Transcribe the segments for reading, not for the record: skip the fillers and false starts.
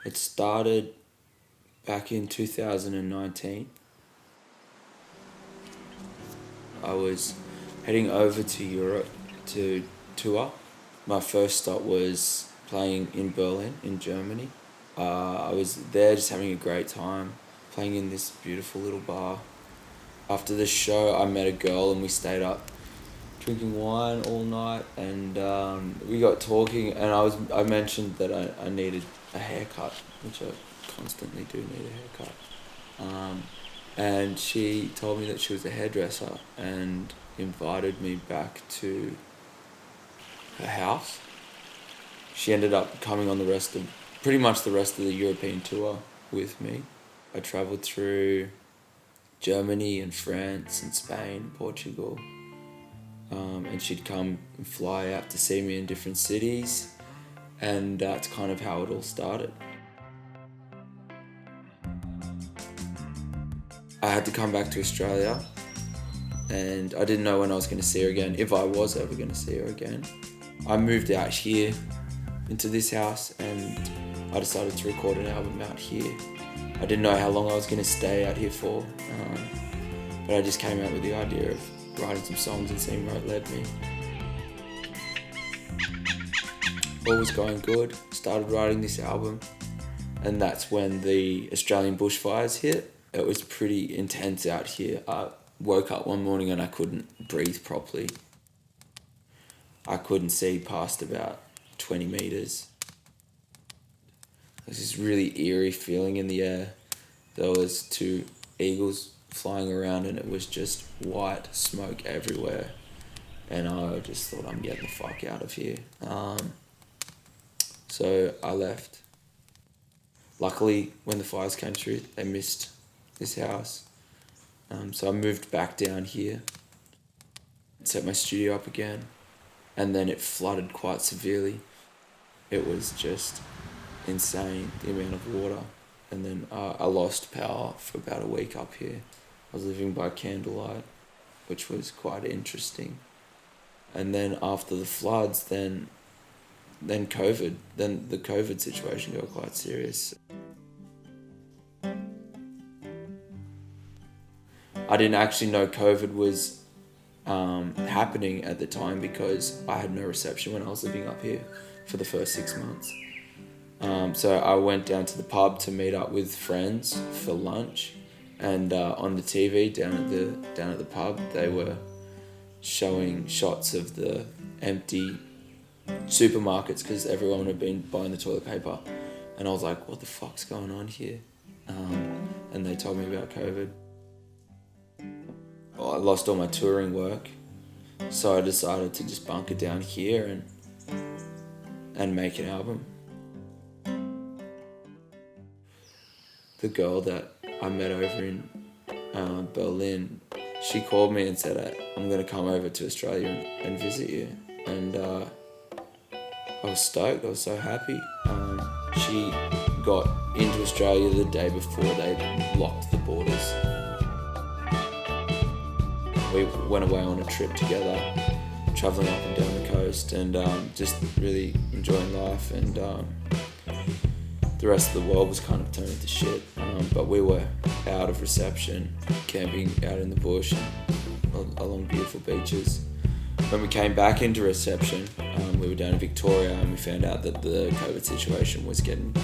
It started back in 2019. I was heading over to Europe to tour. My first stop was playing in Berlin, in Germany. I was there just having a great time, playing in this beautiful little bar. After the show, I met a girl and we stayed up drinking wine all night, and we got talking, and I mentioned that I needed a haircut, which I constantly do need a haircut. And she told me that she was a hairdresser and invited me back to her house. She ended up coming on pretty much the rest of the European tour with me. I travelled through Germany and France and Spain, Portugal. And she'd come and fly out to see me in different cities, and that's kind of how it all started. I had to come back to Australia, and I didn't know when I was going to see her again, if I was ever going to see her again. I moved out here into this house, and I decided to record an album out here. I didn't know how long I was going to stay out here for, but I just came out with the idea of writing some songs and seeing where it led me. All was going good, started writing this album, and that's when the Australian bushfires hit. It was pretty intense out here. I woke up one morning and I couldn't breathe properly. I couldn't see past about 20 metres. There's this really eerie feeling in the air. There was 2 eagles flying around and it was just white smoke everywhere, and I just thought, I'm getting the fuck out of here. So I left. Luckily, when the fires came through, they missed this house, so I moved back down here, set my studio up again, and then it flooded quite severely. It was just insane, the amount of water, and then I lost power for about a week up here. I was living by candlelight, which was quite interesting. And then after the floods, then COVID, then the COVID situation got quite serious. I didn't actually know COVID was happening at the time because I had no reception when I was living up here for the first 6 months. So I went down to the pub to meet up with friends for lunch. And on the TV down at the pub, they were showing shots of the empty supermarkets because everyone had been buying the toilet paper. And I was like, what the fuck's going on here? And they told me about COVID. Well, I lost all my touring work, so I decided to just bunker down here and make an album. The girl that I met over in Berlin, she called me and said, I'm going to come over to Australia and visit you. And I was stoked, I was so happy. She got into Australia the day before they locked the borders. We went away on a trip together, travelling up and down the coast, and just really enjoying life, and the rest of the world was kind of turning to shit, but we were out of reception, camping out in the bush and along beautiful beaches. When we came back into reception, we were down in Victoria, and we found out that the COVID situation was getting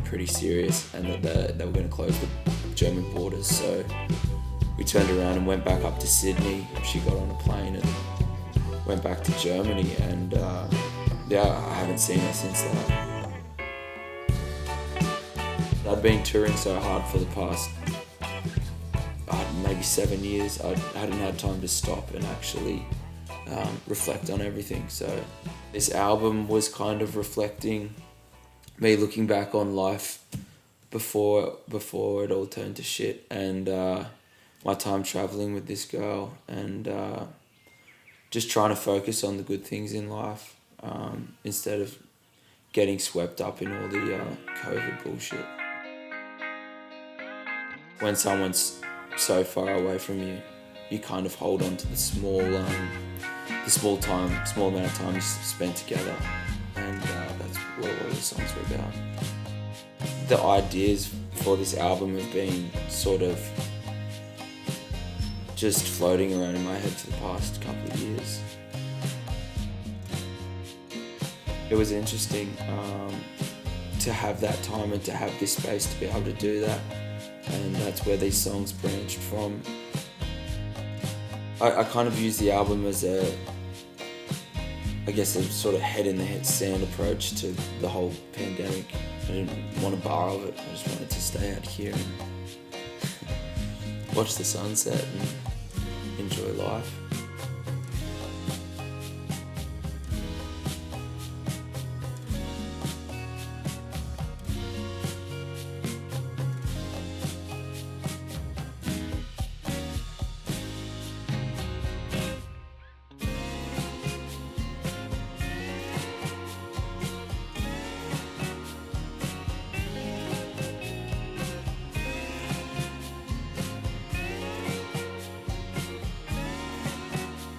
pretty serious and that they were going to close the German borders. So we turned around and went back up to Sydney. She got on a plane and went back to Germany, and I haven't seen her since that. I'd been touring so hard for the past maybe 7 years. I hadn't had time to stop and actually reflect on everything. So this album was kind of reflecting me looking back on life before it all turned to shit, and my time traveling with this girl, and just trying to focus on the good things in life instead of getting swept up in all the COVID bullshit. When someone's so far away from you, you kind of hold on to the small amount of time you spent together, and that's what all the songs were about. the ideas for this album have been sort of just floating around in my head for the past couple of years. It was interesting to have that time and to have this space to be able to do that, and that's where these songs branched from. I kind of use the album as a sort of head in the sand approach to the whole pandemic. I didn't want to borrow it, I just wanted to stay out here and watch the sunset and enjoy life.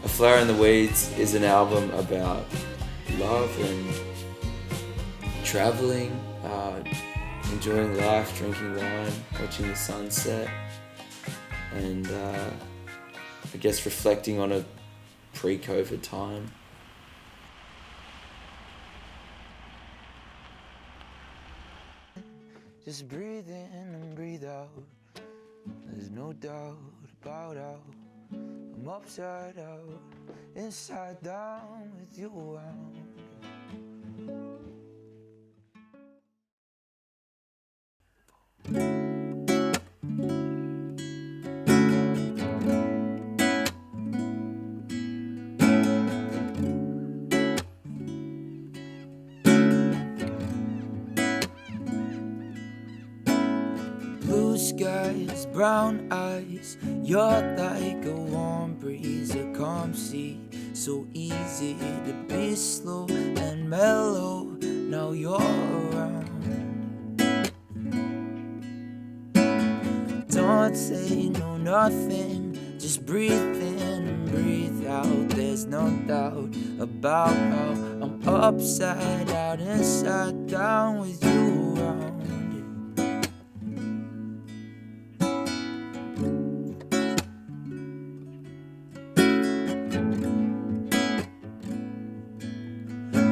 A Flower in the Weeds is an album about love and traveling, enjoying life, drinking wine, watching the sunset, and I guess reflecting on a pre-COVID time. Just breathe in and breathe out. There's no doubt about how I'm upside out, inside down with you around. Blue skies, brown eyes, you're like a warm breeze, a calm sea, so easy to be slow and mellow. Now you're around. Don't say no, nothing, just breathe in and breathe out. There's no doubt about how I'm upside out, inside down with you around.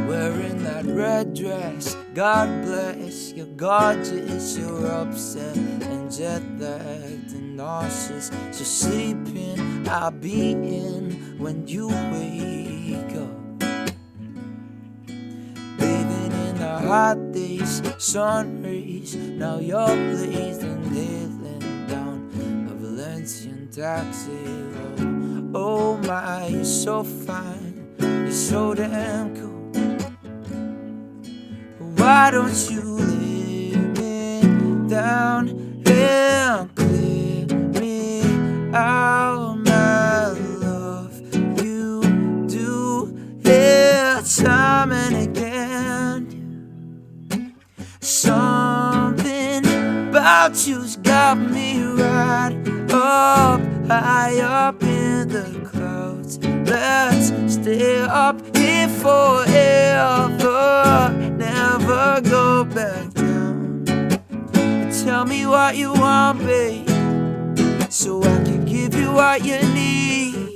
Wearing that red dress, God bless, you're gorgeous, you're upset and jet-lagged and nauseous. So sleep in, I'll be in when you wake up. Bathing in the hot days, sun rays, now you're blazing, hailing down a Valencian taxi. Oh my, you're so fine, you're so damn cool. Why don't you lay me down and clear me out, my love? You do it time and again. Something about you's got me right up, high up in the clouds. Let's stay up here forever, never go back down. Tell me what you want, babe, so I can give you what you need.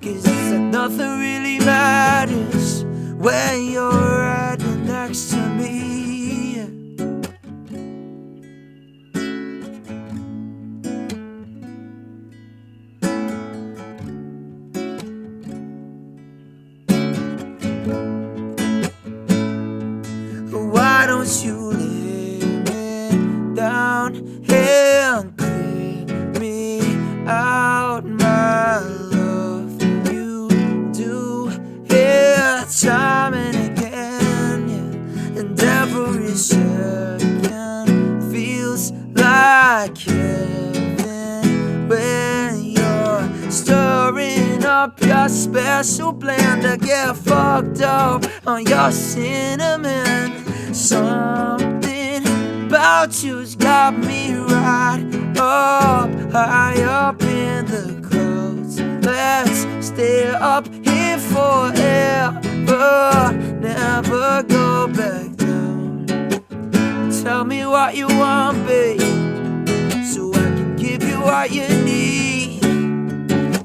'Cause it's like nothing really matters when you're right next to me. Why don't you lay me down and clear me out, my love? You do it time and again, yeah. And every second feels like heaven when you're stirring up your special blend to get fucked up on your cinnamon. Something about you's got me right up, high up in the clouds. Let's stay up here forever, never go back down. tell me what you want, babe, so I can give you what you need.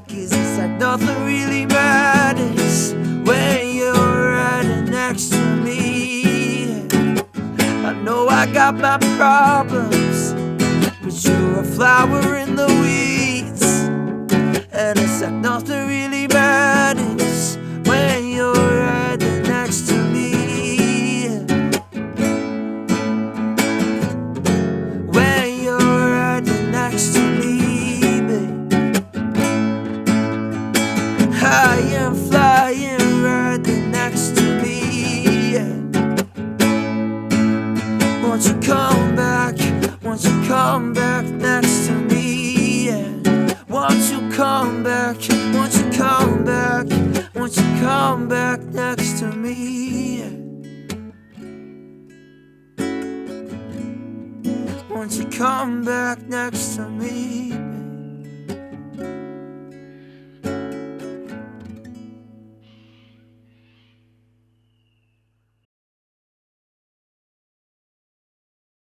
'Cause it's like nothing really matters when you're right next to me. I know I got my problems, but you're a flower in the weeds. And it's like nothing really matters when you're right next to me. When you're right next to me, babe. I am flying right next to me, yeah. Won't you come back? Won't you come back next to me, yeah. Won't you come back? Won't you come back? Won't you come back next to me, yeah. Won't you come back next to me, babe?